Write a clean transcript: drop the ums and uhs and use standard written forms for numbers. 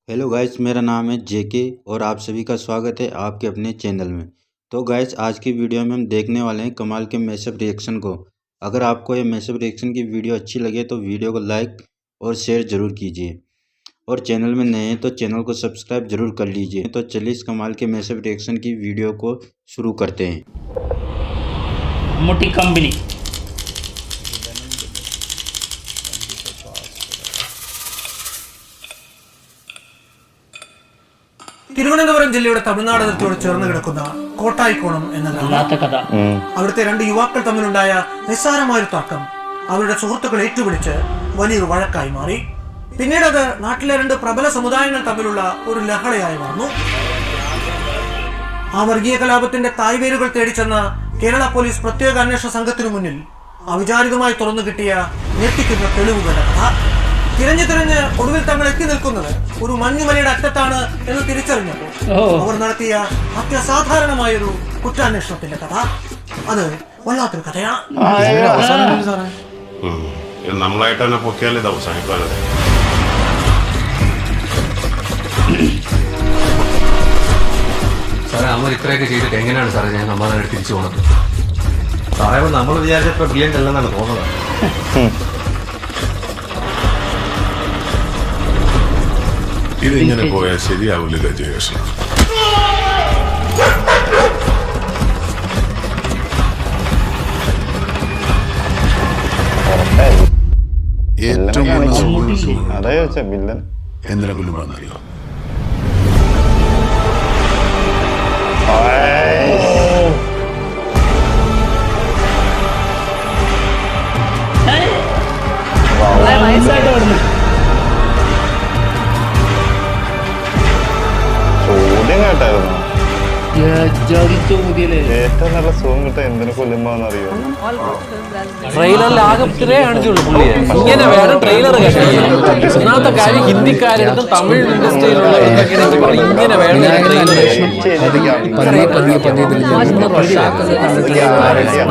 Hello guys, मेरा नाम है जेके और आप सभी का स्वागत है आपके अपने चैनल में। तो गाइस, आज की वीडियो में हम देखने वाले हैं कमाल के मैशअप रिएक्शन को। अगर आपको ये मैशअप रिएक्शन की वीडियो अच्छी लगे तो वीडियो को लाइक और शेयर ज़रूर कीजिए, और चैनल में नए हैं तो चैनल को सब्सक्राइब जरूर कर लीजिए। तो चलिए इस कमाल के मैशअप रिएक्शन की वीडियो को शुरू करते हैं। मोटी कंपनी തിരുവനന്തപുരം ജില്ലയുടെ തമിഴ്നാട് അതിർത്തിയോട് ചേർന്ന് കിടക്കുന്ന കോട്ടായിക്കോണം എന്നതാണ് കഥ. അവിടുത്തെ രണ്ട് യുവാക്കൾ തമ്മിലുണ്ടായ നിസ്സാരമായ തർക്കം അവരുടെ സുഹൃത്തുക്കൾ ഏറ്റുപിടിച്ച് വലിയൊരു വഴക്കായി മാറി. പിന്നീട് അത് നാട്ടിലെ രണ്ട് പ്രബല സമുദായങ്ങൾ തമ്മിലുള്ള ഒരു ലഹളയായി മാറുന്നു. ആ വർഗീയ കലാപത്തിന്റെ തായ്വേരുകൾ തേടിച്ചെന്ന കേരള പോലീസ് പ്രത്യേക അന്വേഷണ സംഘത്തിനു മുന്നിൽ അവിചാരിതമായി തുറന്നു കിട്ടിയ ഞെട്ടിക്കുന്ന തെളിവുകളുടെ കഥ. തിരഞ്ഞ് ഒടുവിൽ തങ്ങൾ എത്തി നിൽക്കുന്നത് ഒരു മഞ്ഞുമലയുടെ അറ്റത്താണ് എന്ന് തിരിച്ചറിഞ്ഞപ്പോൾ അവർ നടത്തിയ അത്യസാധാരണമായൊരു കുറ്റാന്വേഷണത്തിന്റെ കഥ. അത് വല്ലാത്തൊരു കഥയാണ്. നമ്മളായിട്ട് തന്നെ പൊക്കിയാലേ ഇത് അവസാനിക്കാനത്. സാറേ, അവർ ഇത്രയൊക്കെ ചെയ്തിട്ട് എങ്ങനെയാണ് സാറേ ഞാൻ നമ്മളെ തിരിച്ചു പോകുന്നത്? സാറേ, നമ്മൾ വിചാരിച്ചപ്പോ ബ്രില്യൻ്റ് അല്ലെന്നാണ് തോന്നുന്നത്. ഇതിങ്ങനെ പോയാൽ ശരിയാവില്ല ഗജേഷ്. ഏറ്റവും എന്തിനെ കൊല്ലുമ്പോഴെന്നറിയോ? ഏറ്റവും നല്ല സുഖം കിട്ടാൻ എന്തിനു കൊല്ലുമ്പോന്നറിയോ? ട്രെയിലറിൽ ആകെ ഇത്രേ കാണിച്ചുള്ളൂ പുള്ളിയെ. ഇങ്ങനെ വേറെ ട്രെയിലർ ഒന്നാമത്തെ കാര്യം, ഹിന്ദിക്കാരെടുത്തും തമിഴ് ഇൻഡസ്ട്രിയിലുള്ള ഇങ്ങനെ വേണം ട്രെയിലർ.